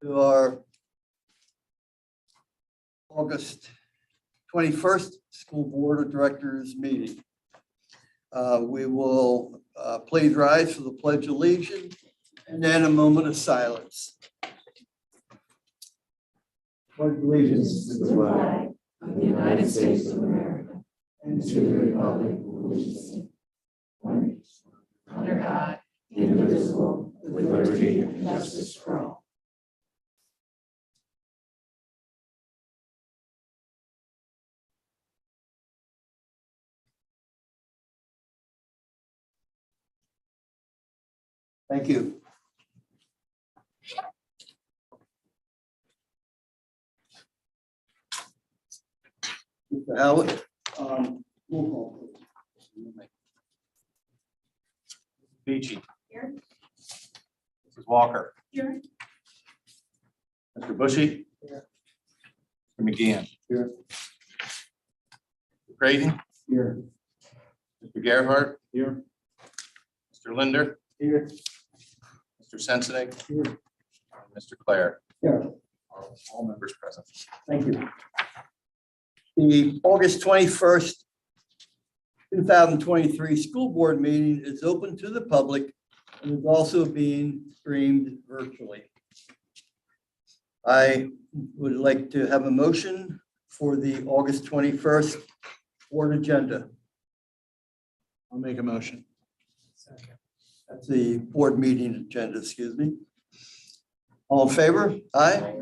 to our August 21st School Board of Directors meeting. We will please rise for the Pledge of Allegiance and then a moment of silence. Pledge allegiance To the flag of the United States of America and to the republic for which it stands, one nation, under God, indivisible, with liberty and justice for all. Thank you. Mr. Howard, roll call, please. Beachy. Here. Mrs. Walker. Here. Mr. Bushy. Here. Mr. McGeehan. Here. Mr. Creighton. Here. Mr. Gerhart. Here. Mr. Linder. Here. Mr. Sensenig. Here. and Mr. Claire. Here. Are all members present. Thank you. The August 21st, 2023 school board meeting is open to the public and is also being streamed virtually. I would like to have a motion for the August 21st board agenda. I'll make a motion. That's the board meeting agenda, excuse me. All in favor? Aye.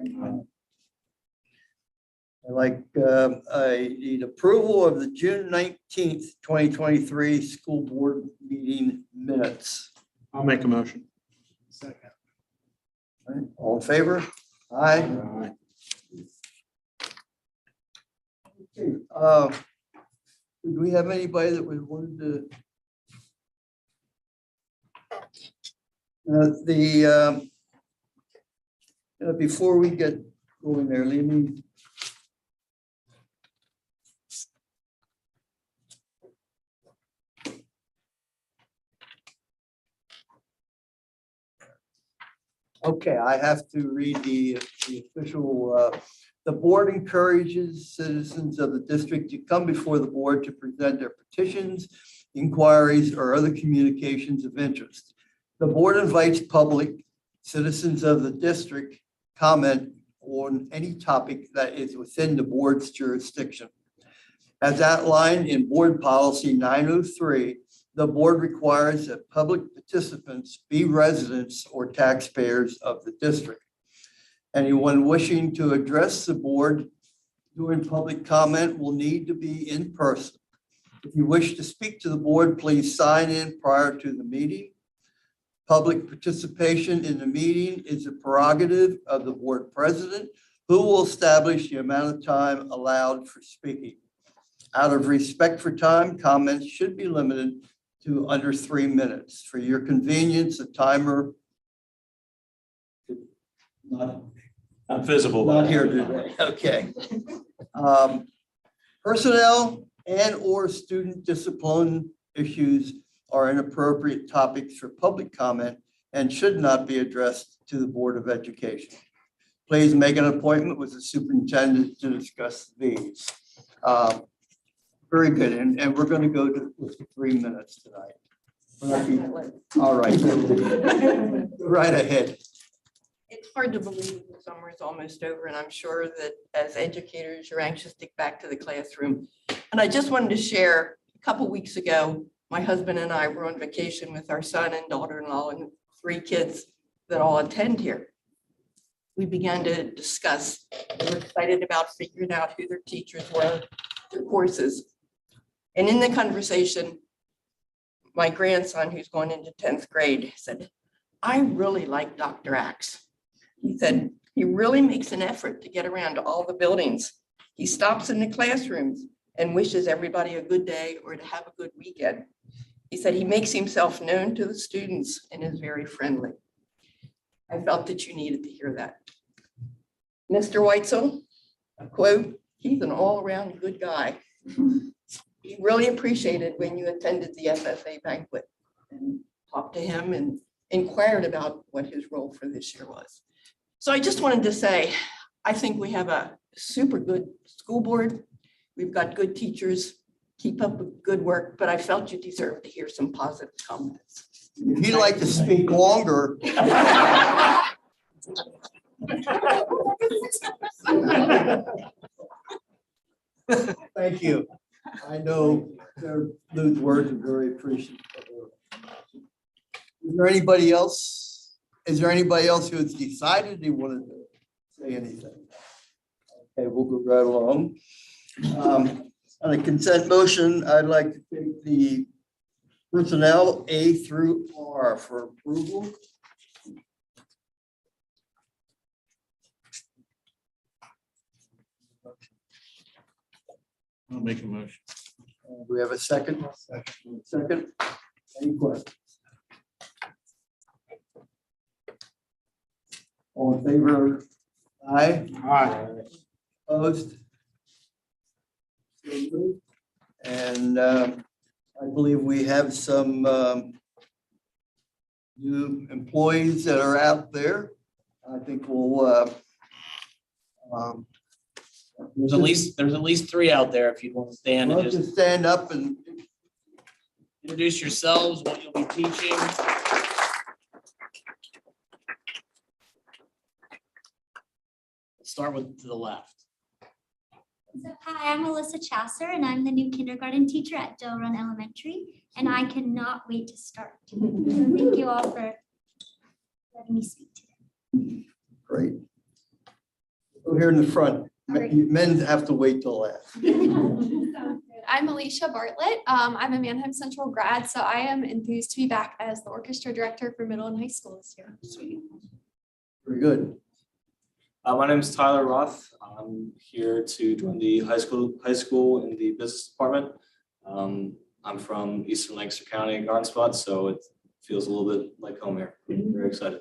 I need approval of the June 19th, 2023 school board meeting minutes. I'll make a motion. Second. All in favor? Aye. Okay, do we have anybody that we wanted to? Before we get going there, let me. Okay, I have to read the official, the board encourages citizens of the district to come before the board to present their petitions, inquiries, or other communications of interest. The board invites public citizens of the district comment on any topic that is within the board's jurisdiction. As outlined in board policy 903, the board requires that public participants be residents or taxpayers of the district. Anyone wishing to address the board during public comment will need to be in person. If you wish to speak to the board, please sign in prior to the meeting. Public participation in the meeting is a prerogative of the board president, who will establish the amount of time allowed for speaking. Out of respect for time, comments should be limited to under 3 minutes. For your convenience, a timer not Visible. here today. Okay. Personnel and or student discipline issues are inappropriate topics for public comment and should not be addressed to the Board of Education. Please make an appointment with the superintendent to discuss these. Very good, and we're going to go with 3 minutes tonight. All right, right ahead. It's hard to believe the summer is almost over, and I'm sure that as educators, you're anxious to get back to the classroom. And I just wanted to share, a couple weeks ago, my husband and I were on vacation with our son and daughter-in-law and 3 kids that all attend here. We began to discuss, they were excited about figuring out who their teachers were, their courses. And in the conversation, my grandson, who's going into 10th grade, said, "I really like Dr. Axe." He said, "He really makes an effort to get around to all the buildings. He stops in the classrooms and wishes everybody a good day or to have a good weekend." He said, "He makes himself known to the students and is very friendly." I felt that you needed to hear that. Mr. Weitzel, a quote, "He's an all-around good guy." He really appreciated when you attended the FFA banquet and talked to him and inquired about what his role for this year was. So I just wanted to say, I think we have a super good school board. We've got good teachers. Keep up with good work, but I felt you deserved to hear some positive comments. If you'd like to speak longer. Thank you. I know those words are very appreciated. Is there anybody else? Is there anybody else who has decided they wanted to say anything? Okay, we'll go right along. On the consent motion, I'd like to take the personnel A through R for approval. I'll make a motion. Do we have a second? Second. Any questions? All in favor? Aye. Aye. Opposed? So moved. And I believe we have some new employees that are out there. I think we'll There's at least three out there if you want to stand and let's just just stand up and introduce yourselves, what you'll be teaching. Start with to the left. So, hi, I'm Alyssa Chasser, and I'm the new kindergarten teacher at Dill Run Elementary, and I cannot wait to start. So thank you all for letting me speak today. great. Go here in the front. Men have to wait till last. I'm Alicia Bartlett. I'm a Manheim Central grad, so I am enthused to be back as the orchestra director for middle and high school this year. Sweet. Very good. My name is Tyler Roth. I'm here to join the high school in the business department. I'm from Eastern Lancaster County, Garden Spot, so it feels a little bit like home here. Very excited.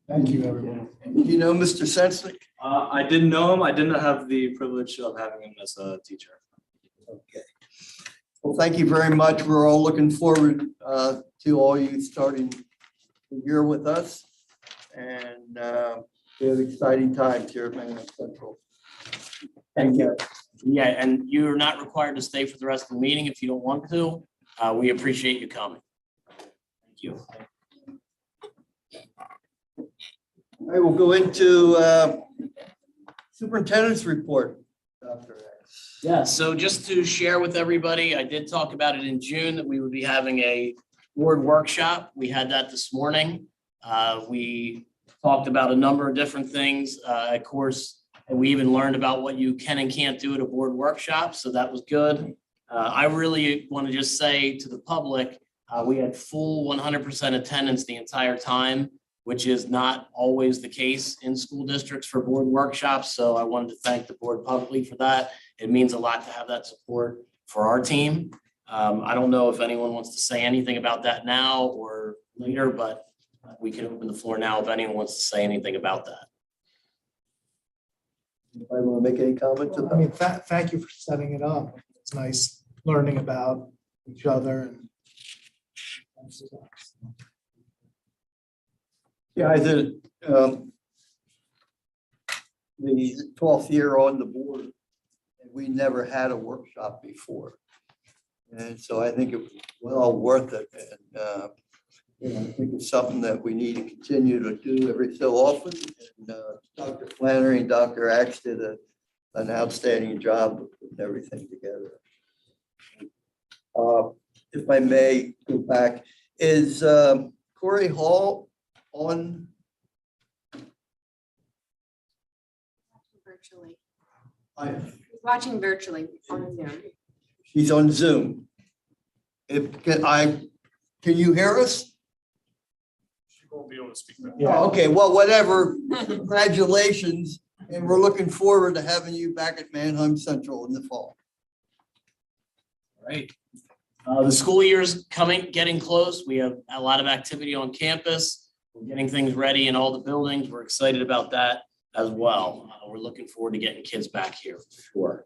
Thank you, everyone. Do you know Mr. Sensnick? I didn't know him. I didn't have the privilege of having him as a teacher. Okay. Well, thank you very much. We're all looking forward to all you starting the year with us. And we have exciting times here at Manhattan Central. Thank you. Yeah, and you're not required to stay for the rest of the meeting if you don't want to. We appreciate you coming. Thank you. I will go into superintendent's report, Dr. X. Yeah, so just to share with everybody, I did talk about it in June that we would be having a board workshop. We had that this morning. We talked about a number of different things, of course, and we even learned about what you can and can't do at a board workshop, so that was good. I really want to just say to the public, we had full 100% attendance the entire time, which is not always the case in school districts for board workshops. So I wanted to thank the board publicly for that. It means a lot to have that support for our team. I don't know if anyone wants to say anything about that now or later, but we can open the floor now if anyone wants to say anything about that. Anybody want to make any comments I about mean, it? thank you for setting it up. It's nice learning about each other. And Yeah, I did the 12th year on the board. And we never had a workshop before. And so I think it was well worth it. And I think it's something that we need to continue to do every so often. And Dr. Flannery and Dr. Axe did an outstanding job of putting everything together. If I may go back, is Corey Hall on? Virtually. Watching virtually on Zoom. She's on Zoom. Can you hear us? She won't be able to speak. Oh, okay, well, whatever. Congratulations. And we're looking forward to having you back at Manheim Central in the fall. Right. The school year's getting close. We have a lot of activity on campus. We're getting things ready in all the buildings. We're excited about that as well. We're looking forward to getting kids back here for sure.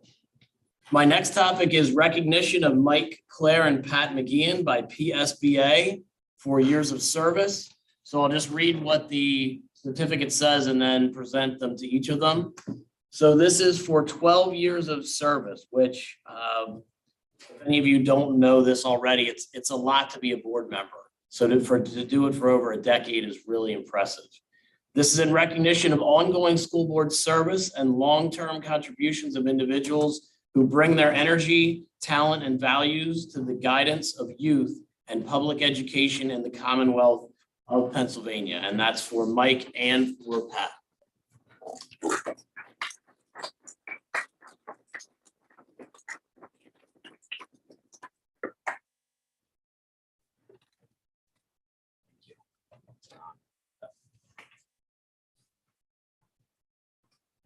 My next topic is recognition of Mike, Claire, and Pat McGeehan by PSBA for years of service. So I'll just read what the certificate says and then present them to each of them. So this is for 12 years of service, which if any of you don't know this already, it's a lot to be a board member. So to do it for over a decade is really impressive. This is in recognition of ongoing school board service and long-term contributions of individuals who bring their energy, talent, and values to the guidance of youth and public education in the Commonwealth of Pennsylvania. And that's for Mike and for Pat.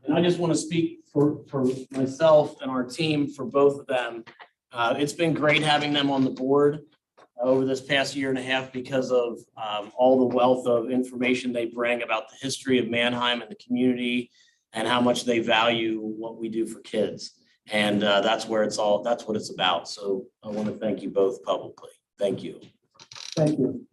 And I just want to speak for myself and our team, for both of them. It's been great having them on the board over this past year and a half because of all the wealth of information they bring about the history of Mannheim and the community and how much they value what we do for kids. And that's what it's about. So I want to thank you both publicly. Thank you. Thank you.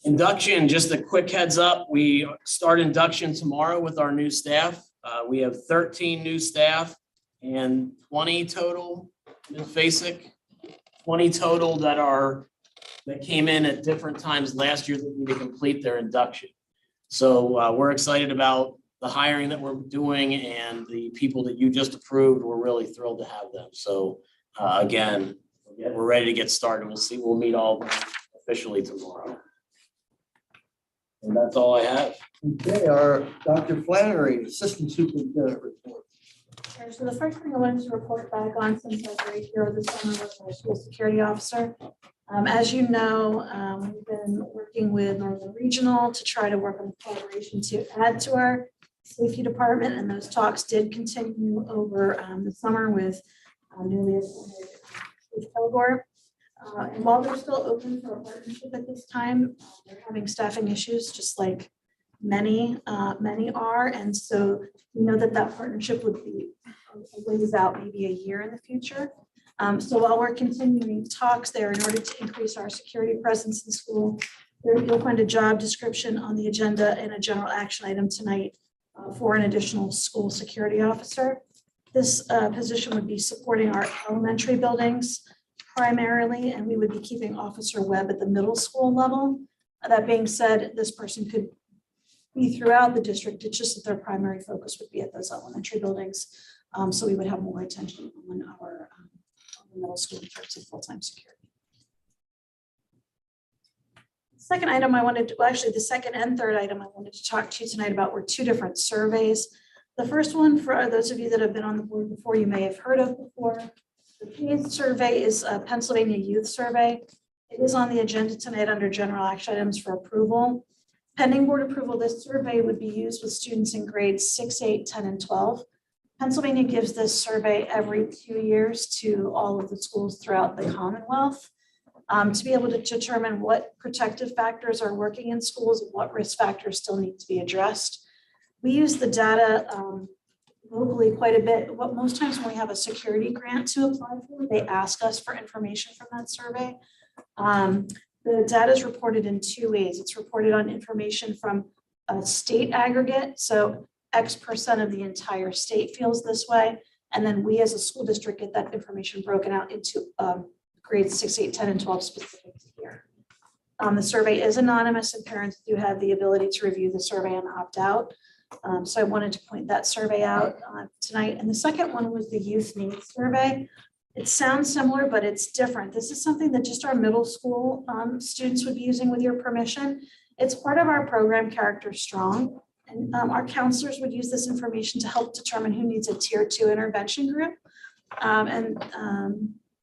Induction, just a quick heads up, we start induction tomorrow with our new staff. We have 13 new staff and 20 total, Ms. Basic, 20 total that came in at different times last year that need to complete their induction. So we're excited about the hiring that we're doing and the people that you just approved. We're really thrilled to have them. So again, we're ready to get started. We'll meet all officially tomorrow. And that's all I have. Okay, our Dr. Flannery, Assistant Superintendent report. Sure. So the first thing I wanted to report back on since I was right here this summer was our school security officer. As you know, we've been working with Northern Regional to try to work on collaboration to add to our safety department, and those talks did continue over the summer with newly appointed Chief Kilgore. And while they're still open for a partnership at this time, they're having staffing issues, just like many are. And so we know that partnership would be a ways out, maybe a year in the future. So while we're continuing talks there in order to increase our security presence in school, you'll find a job description on the agenda and a general action item tonight for an additional school security officer. This position would be supporting our elementary buildings primarily, and we would be keeping Officer Webb at the middle school level. That being said, this person could be throughout the district. It's just that their primary focus would be at those elementary buildings. So we would have more attention on our middle school in terms of full-time security. Second item I wanted to, well, actually the second and third item I wanted to talk to you tonight about were two different surveys. The first one, for those of you that have been on the board before, you may have heard of before. The PACE survey is a Pennsylvania Youth Survey. It is on the agenda tonight under general action items for approval. Pending board approval, this survey would be used with students in grades 6, 8, 10, and 12. Pennsylvania gives this survey every 2 years to all of the schools throughout the Commonwealth to be able to determine what protective factors are working in schools and what risk factors still need to be addressed. We use the data locally quite a bit. What most times when we have a security grant to apply for, they ask us for information from that survey. The data is reported in two ways. It's reported on information from a state aggregate. So X% of the entire state feels this way. And then we as a school district get that information broken out into grades 6, 8, 10, and 12 specific to here. The survey is anonymous and parents do have the ability to review the survey and opt out. So I wanted to point that survey out tonight. And the second one was the youth needs survey. It sounds similar, but it's different. This is something that just our middle school students would be using with your permission. It's part of our program Character Strong. And our counselors would use this information to help determine who needs a tier 2 intervention group.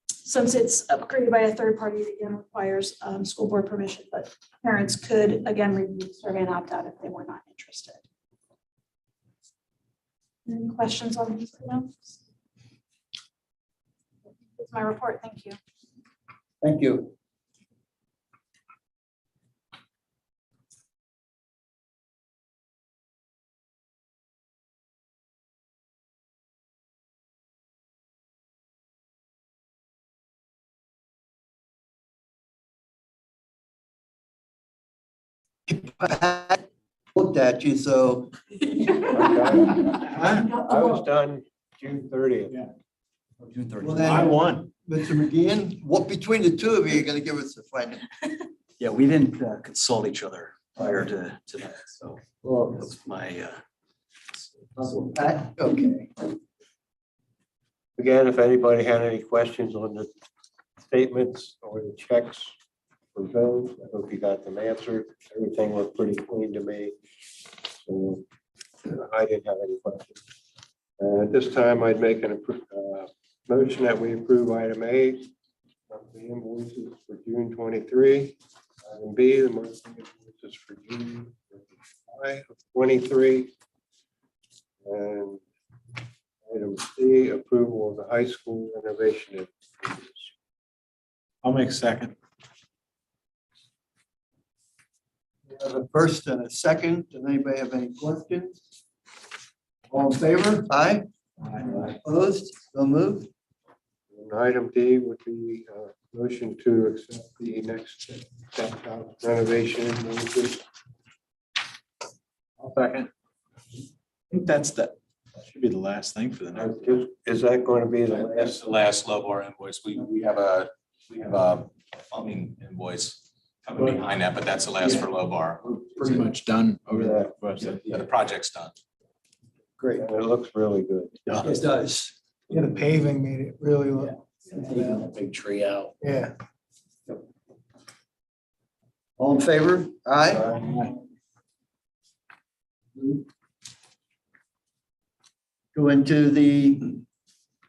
Since it's upgraded by a third party, it again requires school board permission, but parents could again review the survey and opt out if they were not interested. Any questions on these items? That's my report. Thank you. Thank you. looked at you, so. I was done June 30th. June 30th. Well, then- I won. Mr. McGeehan, what between the two of you are gonna give us the final? Yeah, we didn't consult each other prior to that, so Well, that's my, Pat? Okay. again, if anybody had any questions on the statements or the checks for bills, I hope you got them answered. Everything looked pretty clean to me. So I didn't have any questions. At this time, I'd make a motion that we approve item A, monthly invoices for June 23. Item B, the monthly invoices for June 23. And item C, approval of the high school renovation. I'll make a second. We have a first and a second. Does anybody have any questions? All in favor? Aye. Opposed? So moved. And item D would be motion to accept the next step house renovation invoices. I'll second. I think that should be the last thing for the next. Is that going to be the That's last? the last low bar invoice. We have a plumbing invoice coming behind that, but that's the last for low bar. Pretty much done over Yeah. there. Yeah, the project's done. Great. It looks really good. It does. Yeah, the paving made it really look. Taking that big tree out. Yeah. All in favor? Aye. Go into the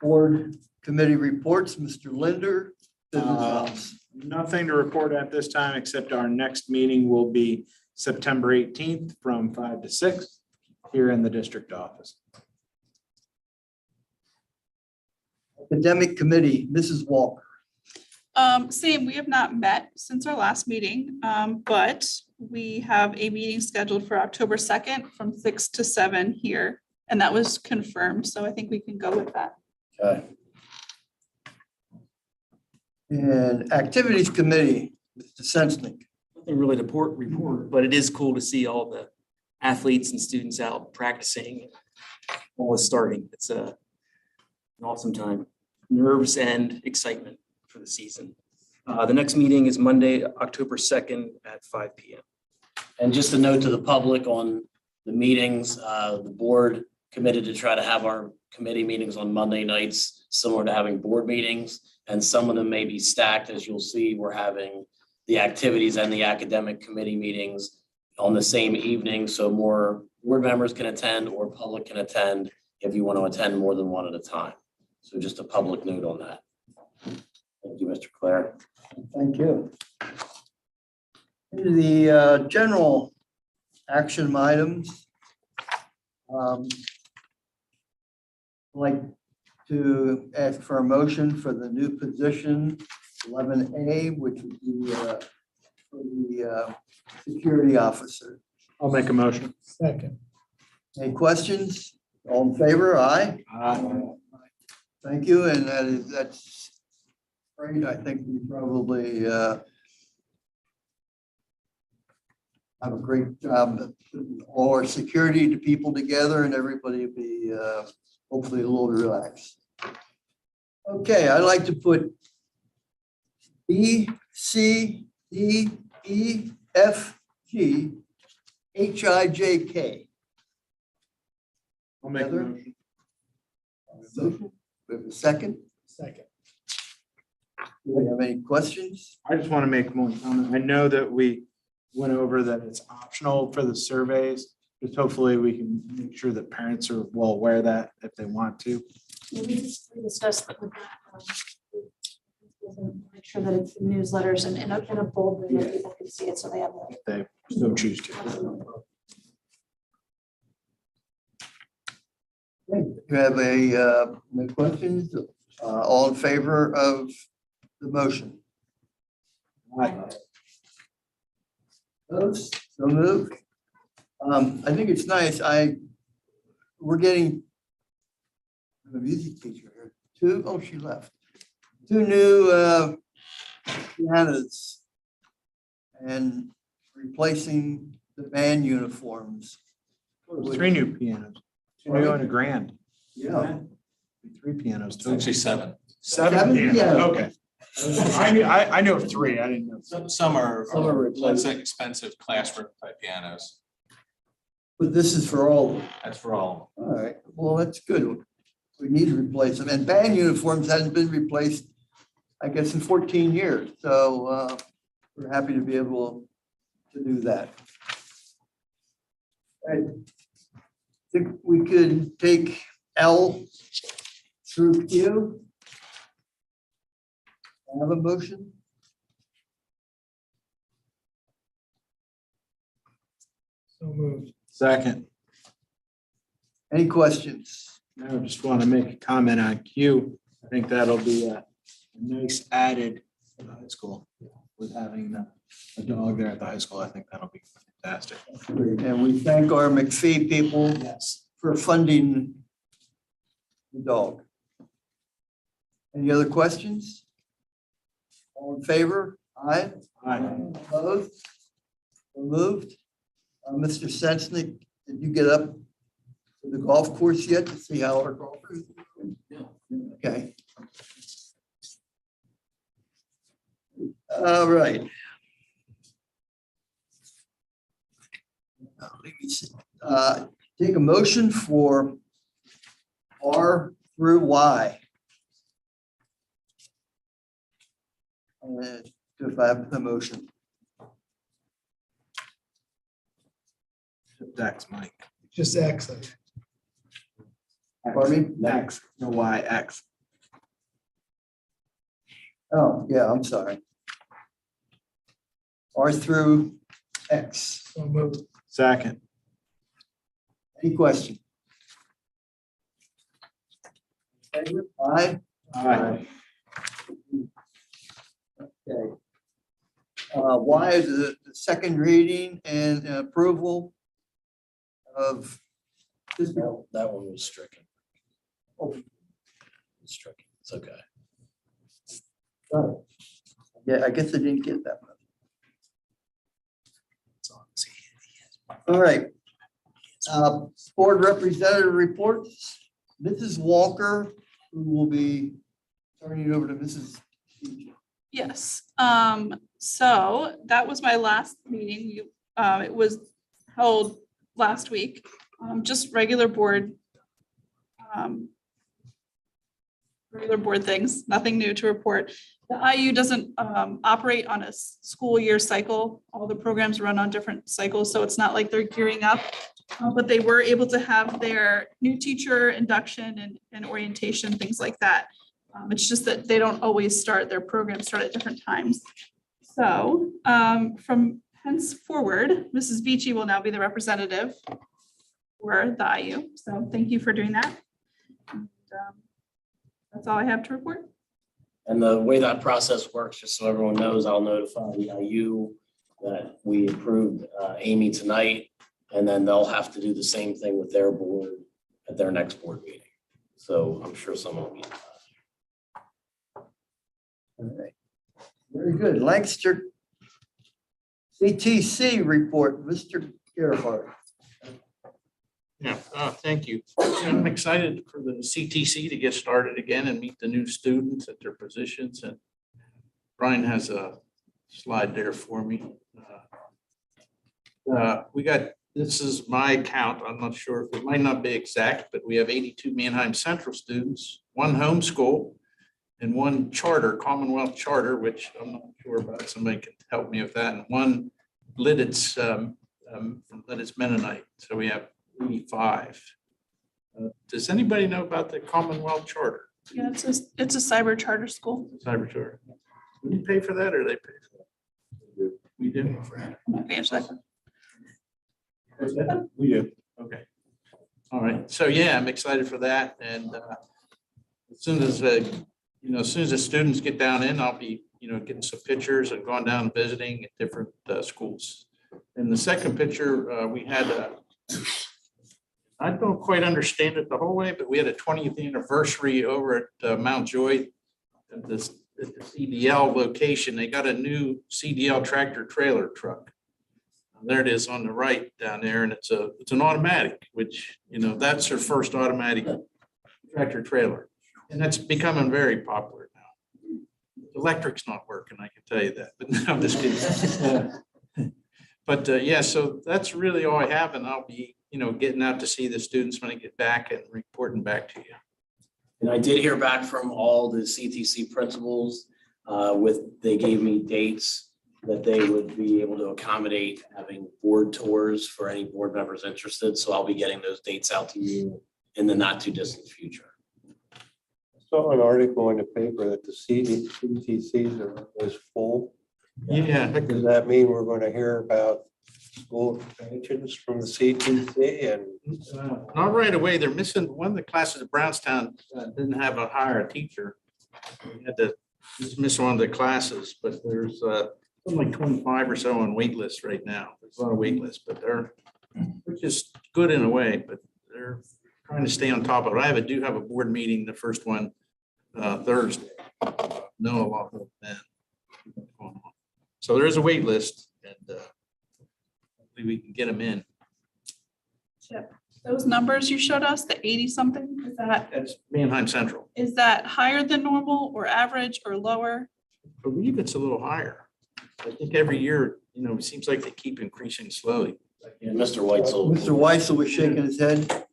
board committee reports. Mr. Linder. business office. Nothing to report at this time, except our next meeting will be September 18th from 5 to 6 here in the district office. Academic committee, Mrs. Walker. Same, we have not met since our last meeting, but we have a meeting scheduled for October 2nd from 6 to 7 here. And that was confirmed, so I think we can go with that. Okay. And activities committee, Mr. Sensnick. nothing really to report, but it is cool to see all the athletes and students out practicing. All is starting. It's an awesome time. Nerves and excitement for the season. The next meeting is Monday, October 2nd at 5 p.m. And just a note to the public on the meetings, the board committed to try to have our committee meetings on Monday nights, similar to having board meetings. And some of them may be stacked. As you'll see, we're having the activities and the academic committee meetings on the same evening. So more board members can attend or public can attend if you want to attend more than one at a time. So just a public note on that. Thank you, Mr. Claire. Thank you. Into the general action items. I'd like to ask for a motion for the new position, 11A, which would be for the security officer. I'll make a motion. Second. Any questions? All in favor? Aye. Thank you, and that's great. I think we probably have a great job of putting all our security to people together, and everybody will be hopefully a little relaxed. Okay, I'd like to put B, C, D, E, F, G, H, I, J, K. I'll make a Together? motion. Motion? We have a second? Second. Do we have any questions? I just want to make one comment. I know that we went over that it's optional for the surveys. Just hopefully we can make sure that parents are well aware of that if they want to. We discussed that with that. Make sure that it's in newsletters and in a bold way that people can see it, so they have. If they so choose to. Okay, you have no questions? All in favor of the motion? Opposed? So moved. I think it's nice. We're getting a music teacher here. She left. 2 new pianos and replacing the band uniforms. 3 new pianos. 2 new and a grand. Yeah. 3 pianos. It's actually 7. 7 pianos, pianos. okay. I knew of 3, I didn't know. Some are Some are less expensive classroom type pianos. But this is for all of them. That's for all. All right, well, that's good. We need to replace them. And band uniforms hadn't been replaced, I guess, in 14 years. So we're happy to be able to do that. I think we could take L through Q. Have a motion? So moved. Second. Any questions? I just want to make a comment on Q. I think that'll be a nice added to the high school with having a dog there at the high school. I think that'll be fantastic. And we thank our McPhee people for funding the dog. Any other questions? All in favor? Aye. Aye. Opposed? Removed? Mr. Sensnick, did you get up to the golf course yet to see how our golfers are doing? Okay. All right. Now, let me see. Take a motion for R through Y. And if I have the motion. X, Mike. Just X. Pardon me? X, no Y, X. Oh, yeah, I'm sorry. R through X. So moved. Second. Any question? Favor? Aye. Aye. Okay. Y is the second reading and approval of this bill. That one was stricken. Oh, It's stricken. It's okay. got it. Yeah, I guess I didn't get that one. All right. Board representative reports. Mrs. Walker, who will be turning it over to Mrs. Yes, so that was my last meeting. It was held last week, just regular board things, nothing new to report. The IU doesn't operate on a school year cycle. All the programs run on different cycles, so it's not like they're gearing up. But they were able to have their new teacher induction and orientation, things like that. It's just that they don't always their programs start at different times. So from henceforward, Mrs. Beachy will now be the representative for the IU. So thank you for doing that. And, that's all I have to report. And the way that process works, just so everyone knows, I'll notify the IU that we approved Amy tonight, and then they'll have to do the same thing with their board at their next board meeting. So I'm sure someone will be. All right. Very good. Lancaster CTC report, Mr. Gerhart. Yeah, thank you. I'm excited for the CTC to get started again and meet the new students at their positions. And Brian has a slide there for me. This is my count. I'm not sure if it might not be exact, but we have 82 Manheim Central students, 1 homeschool, and 1 charter, Commonwealth charter, which I'm not sure about. Somebody can help me with that. And 1 Lidditz, from Lidditz Mennonite. So we have 85. Does anybody know about the Commonwealth charter? Yeah, it's a cyber charter school. Cyber charter. Do you pay for that or they pay for that? We do. I'm not gonna answer that. We do. Okay. All right. So yeah, I'm excited for that. And as soon as as soon as the students get down in, I'll be, getting some pictures and going down and visiting at different schools. And the second picture, we had I don't quite understand it the whole way, but we had a 20th anniversary over at Mount Joy at the CDL location. They got a new CDL tractor trailer truck. There it is on the right down there, and it's an automatic, which, that's her first automatic tractor trailer. And that's becoming very popular now. Electric's not working, I can tell you that, but no, I'm just kidding. But yeah, so that's really all I have, and I'll be, getting out to see the students when I get back and reporting back to you. And I did hear back from all the CTC principals they gave me dates that they would be able to accommodate having board tours for any board members interested. So I'll be getting those dates out to you in the not too distant future. I saw an article in the paper that the CTCs was full. Yeah. Does that mean we're going to hear about school expansions from the CTC and? Not right away. They're missing one of the classes at Brownstown didn't have a hire a teacher. We had to dismiss one of the classes, but there's something like 25 or so on wait lists right now. There's a lot of wait lists, but which is good in a way, but they're trying to stay on top of it. Do have a board meeting, the first one Thursday. Know a lot of that. So there is a wait list, and hopefully we can get them in. Chip, those numbers you showed us, the 80 something, That's Manheim Central. is that higher than normal or average or lower? I believe it's a little higher. I think every year, it seems like they keep increasing slowly. And Mr. Weitzel. Mr. Weissel was shaking his head.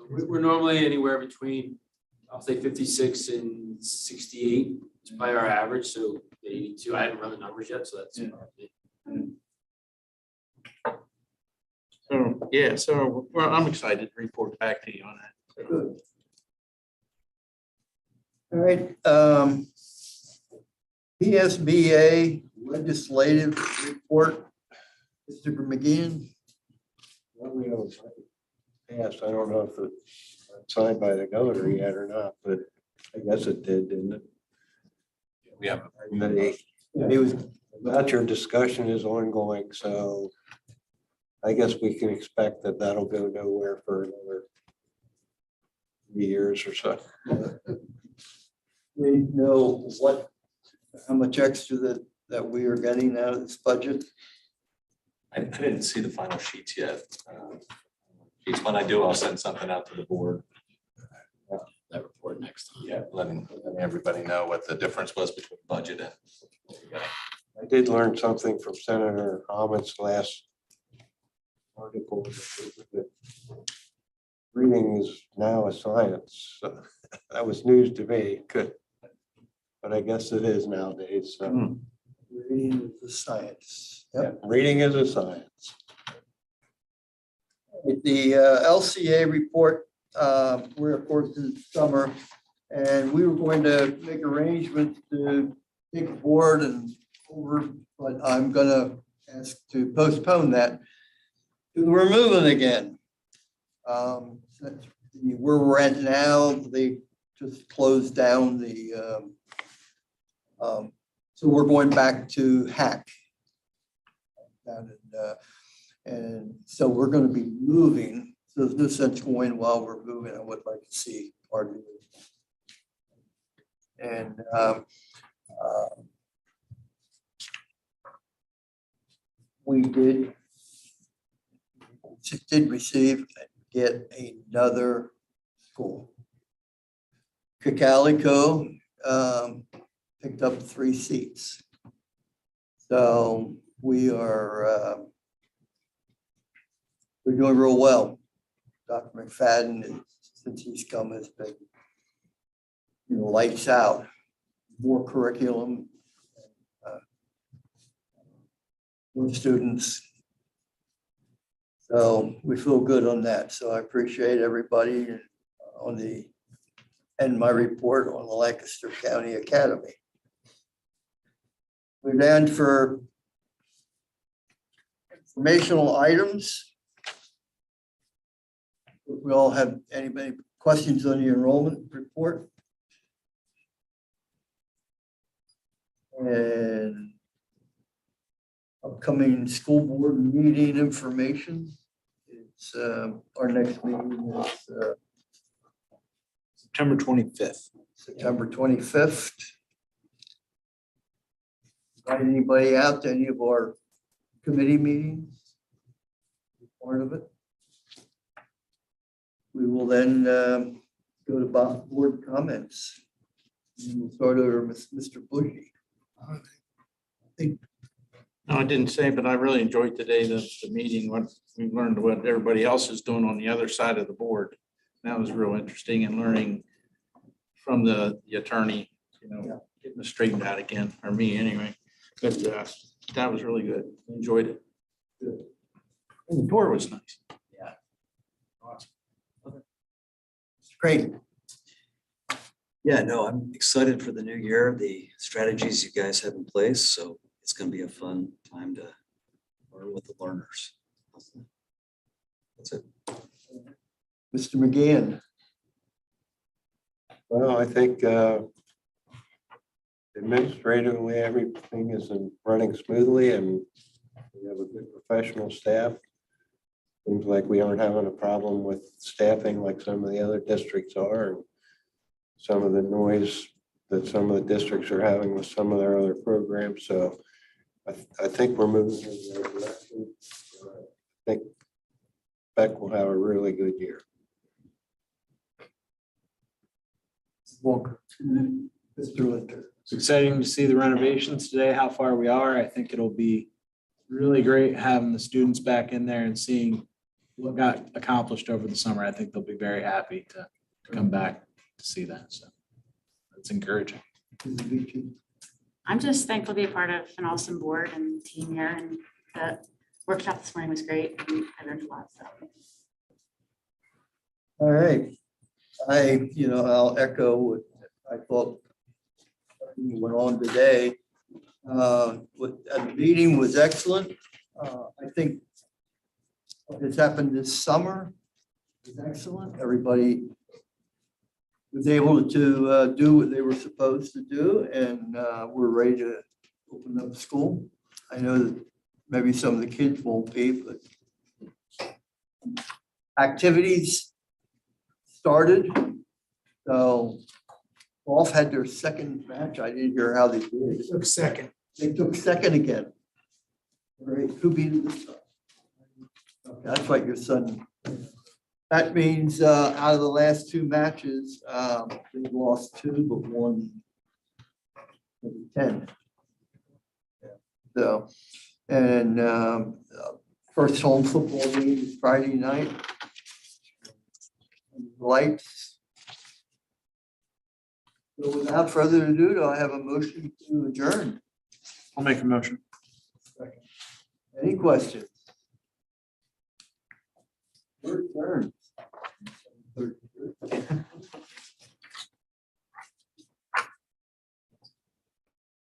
We're normally anywhere between, I'll say 56 and 68 is probably our average, so 82, I haven't run the numbers yet, so that's. So, yeah, well, I'm excited to report back to you on that. Good. All right, PSBA legislative report, Mr. McGinn. Well, we haven't passed. I don't know if it's signed by the governor yet or not, but I guess it did, didn't it? We have. It was, about your discussion is ongoing, so I guess we can expect that that'll go nowhere for another 3 years or so. We know how much extra that we are getting out of this budget. I didn't see the final sheets yet. Each one I do, I'll send something out to the board. That report next time. Yeah, letting everybody know what the difference was between budget and. I did learn something from Senator Ahmed's last article. That reading is now a science. So that was news to me. Good. But I guess it is nowadays. So. Reading is a science. Yeah, reading is a science. The LCA report, we're of course in summer, and we were going to make arrangements to take a board and over, but I'm gonna ask to postpone that. We're moving again. Where we're at now, they just closed down the, so we're going back to Hack. And so we're going to be moving. So there's no sense going while we're moving. I would like to see part of it. And we did receive and get another school. Calico picked up 3 seats. So we are we're doing real well. Dr. McFadden, since he's come, has been lights out, more curriculum, more students. So we feel good on that. So I appreciate everybody on my report on the Lancaster County Academy. We're down for informational items. We all have anybody questions on the enrollment report? And upcoming school board meeting information. It's our next meeting is September 25th. September 25th. Invite anybody out to any of our committee meetings? part of it. We will then go to board comments. And we'll start over with Mr. Bushy. No, I didn't say, but I really enjoyed today, the meeting, what we learned what everybody else is doing on the other side of the board. That was real interesting and learning from the attorney, getting it straightened out again, or me anyway. But that was really good. Enjoyed it. Good. And the tour was nice. Yeah. Awesome. Great. Yeah, no, I'm excited for the new year, the strategies you guys have in place, so it's gonna be a fun time to learn with the learners. That's it. Mr. McGann. Well, I think administratively, everything is running smoothly and we have a good professional staff. Seems like we aren't having a problem with staffing like some of the other districts are. And some of the noise that some of the districts are having with some of their other programs. So I think we're moving in the right direction. I think Beck will have a really good year. Walker. Mr. Linder. It's exciting to see the renovations today, how far we are. I think it'll be really great having the students back in there and seeing what got accomplished over the summer. I think they'll be very happy to come back to see that. So it's encouraging. I'm just thankful to be a part of an awesome board and team here, and the workshop this morning was great. And I learned a lot, so. All right. I'll echo what I thought went on today. The meeting was excellent. I think what has happened this summer is excellent. Everybody was able to do what they were supposed to do, and we're ready to open up school. I know that maybe some of the kids won't be, but activities started. So golf had their second match. I didn't hear how they did. They took second. They took second again. All right, who beat it this time? Okay, that's right, your son. That means out of the last two matches, they lost two, but won 10. So, and first home football game is Friday night. Lights. So without further ado, do I have a motion to adjourn? I'll make a motion. Any questions?